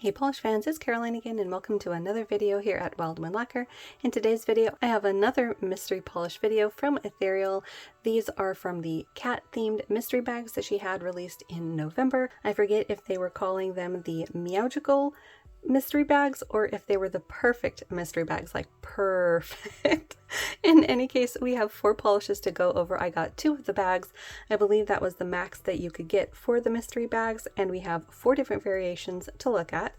Hey polish fans, it's Caroline again and welcome to another video here at LynB Lacquer. In today's video I have another mystery polish video from Ethereal. These are from the cat themed mystery bags that she had released in November. I forget if they were calling them the Meowgical mystery bags or if they were the perfect mystery bags, like perfect. In any case, we have 4 polishes to go over. I got 2 of the bags. I believe that was the max that you could get for the mystery bags, and we have 4 different variations to look at.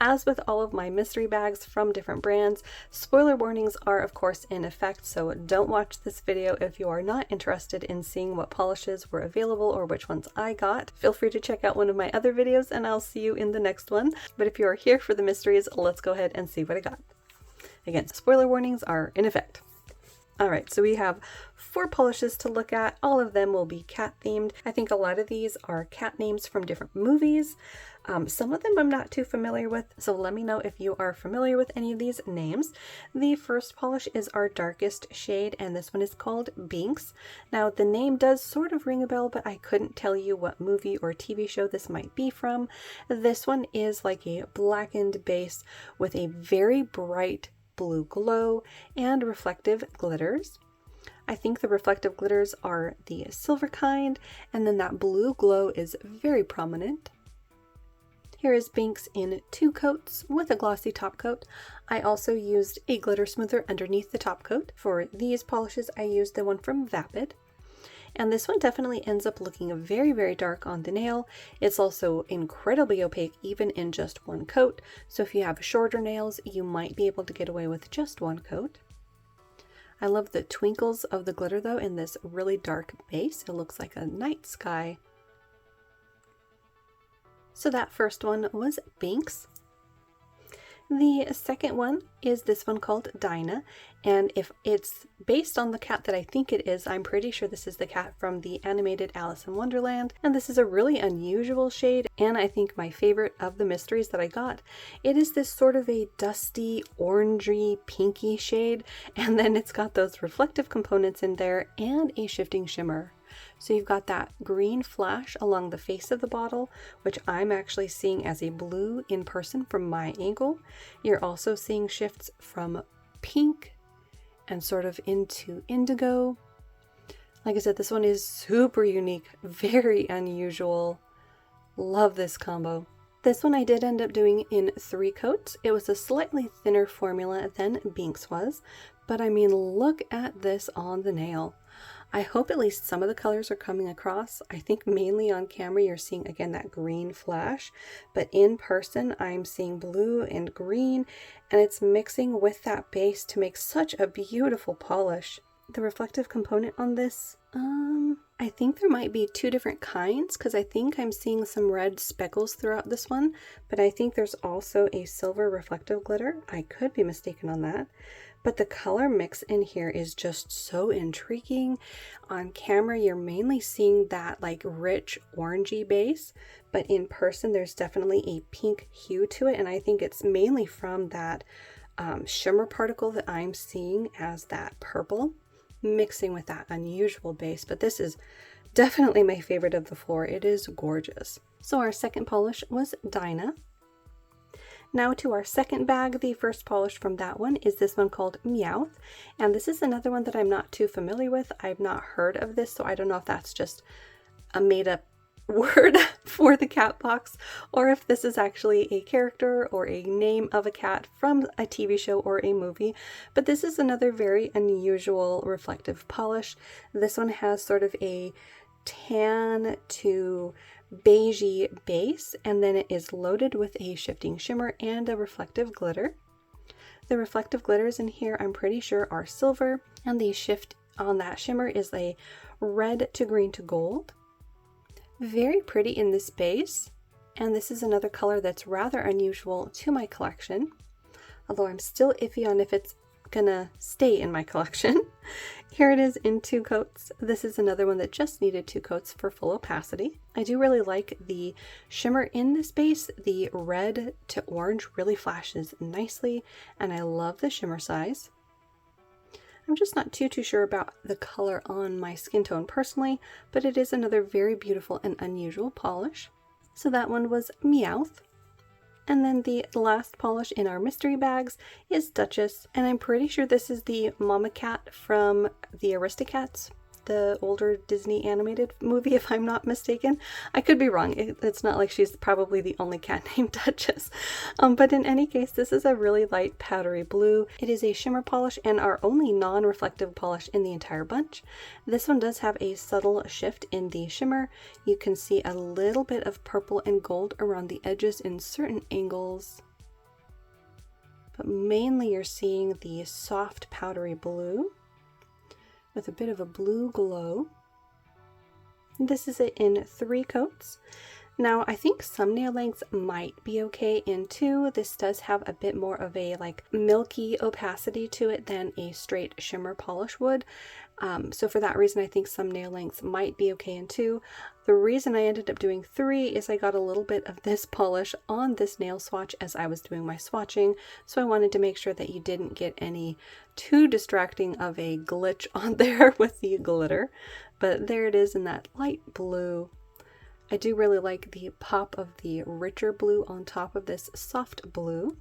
As with all of my mystery bags from different brands, spoiler warnings are of course in effect, so don't watch this video if you are not interested in seeing what polishes were available or which ones I got. Feel free to check out one of my other videos and I'll see you in the next one. But if you are here for the mysteries, let's go ahead and see what I got. Again, spoiler warnings are in effect. Alright, so we have 4 polishes to look at. All of them will be cat themed. I think a lot of these are cat names from different movies. Some of them I'm not too familiar with, so let me know if you are familiar with any of these names. The first polish is our darkest shade, and this one is called Binks. Now the name does sort of ring a bell, but I couldn't tell you what movie or TV show this might be from. This one is like a blackened base with a very bright blue glow and reflective glitters. I think the reflective glitters are the silver kind, and then that blue glow is very prominent. Here is Binks in 2 coats with a glossy top coat. I also used a glitter smoother underneath the top coat. For these polishes I used the one from Vapid. And this one definitely ends up looking very, very dark on the nail. It's also incredibly opaque even in just 1 coat. So if you have shorter nails, you might be able to get away with just 1 coat. I love the twinkles of the glitter though in this really dark base. It looks like a night sky. So that first one was Binks. The second one is this one called Dinah, and if it's based on the cat that I think it is, I'm pretty sure this is the cat from the animated Alice in Wonderland, and this is a really unusual shade, and I think my favorite of the mysteries that I got. It is this sort of a dusty, orangey, pinky shade, and then it's got those reflective components in there and a shifting shimmer. So you've got that green flash along the face of the bottle, which I'm actually seeing as a blue in person from my angle. You're also seeing shifts from pink and sort of into indigo. Like I said, this one is super unique, very unusual. Love this combo. This one I did end up doing in 3 coats. It was a slightly thinner formula than Binks was, but I mean, look at this on the nail. I hope at least some of the colors are coming across. I think mainly on camera you're seeing again that green flash, but in person I'm seeing blue and green, and it's mixing with that base to make such a beautiful polish. The reflective component on this, I think there might be 2 different kinds, because I think I'm seeing some red speckles throughout this one, but I think there's also a silver reflective glitter. I could be mistaken on that. But the color mix in here is just so intriguing. On camera, you're mainly seeing that like rich orangey base, but in person, there's definitely a pink hue to it. And I think it's mainly from that shimmer particle that I'm seeing as that purple, mixing with that unusual base. But this is definitely my favorite of the 4. It is gorgeous. So our second polish was Dinah. Now to our second bag. The first polish from that one is this one called Meowth, and this is another one that I'm not too familiar with. I've not heard of this, so I don't know if that's just a made-up word for the cat box, or if this is actually a character or a name of a cat from a TV show or a movie. But this is another very unusual reflective polish. This one has sort of a tan to beigey base, and then it is loaded with a shifting shimmer and a reflective glitter. The reflective glitters in here I'm pretty sure are silver, and the shift on that shimmer is a red to green to gold. Very pretty in this base, and this is another color that's rather unusual to my collection, although I'm still iffy on if it's gonna stay in my collection. Here it is in 2 coats. This is another one that just needed 2 coats for full opacity. I do really like the shimmer in this base. The red to orange really flashes nicely, and I love the shimmer size. I'm just not too sure about the color on my skin tone personally, but it is another very beautiful and unusual polish. So that one was Meowth. And then the last polish in our mystery bags is Duchess, and I'm pretty sure this is the mama cat from the Aristocats, the older Disney animated movie, if I'm not mistaken. I could be wrong. It's not like she's probably the only cat named Duchess. But in any case, this is a really light powdery blue. It is a shimmer polish and our only non-reflective polish in the entire bunch. This one does have a subtle shift in the shimmer. You can see a little bit of purple and gold around the edges in certain angles. But mainly you're seeing the soft powdery blue with a bit of a blue glow. This is it in 3 coats. Now I think some nail lengths might be okay in 2. This does have a bit more of a like milky opacity to it than a straight shimmer polish would. So for that reason, I think some nail lengths might be okay in 2. The reason I ended up doing 3 is I got a little bit of this polish on this nail swatch as I was doing my swatching, so I wanted to make sure that you didn't get any too distracting of a glitch on there with the glitter. But there it is in that light blue. I do really like the pop of the richer blue on top of this soft blue.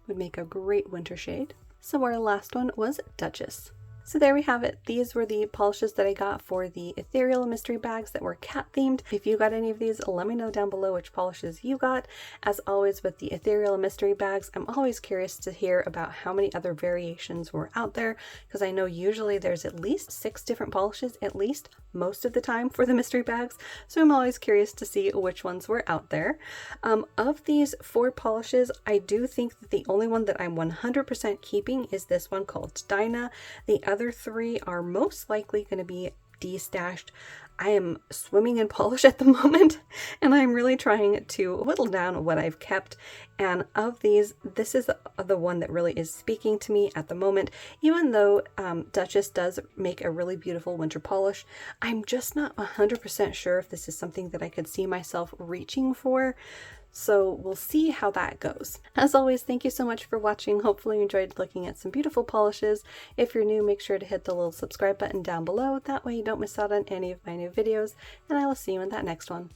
Would make a great winter shade. So our last one was Duchess. So there we have it. These were the polishes that I got for the Ethereal mystery bags that were cat themed. If you got any of these, let me know down below which polishes you got. As always with the Ethereal mystery bags, I'm always curious to hear about how many other variations were out there, because I know usually there's at least 6 different polishes, at least most of the time, for the mystery bags. So I'm always curious to see which ones were out there. Of these 4 polishes, I do think that the only one that I'm 100% keeping is this one called Dinah. The other 3 are most likely going to be destashed. I am swimming in polish at the moment, and I'm really trying to whittle down what I've kept. And of these, this is the one that really is speaking to me at the moment. Even though Duchess does make a really beautiful winter polish, I'm just not 100% sure if this is something that I could see myself reaching for. So we'll see how that goes. As always, thank you so much for watching. Hopefully you enjoyed looking at some beautiful polishes. If you're new, make sure to hit the little subscribe button down below. That way you don't miss out on any of my new videos, and I will see you in that next one.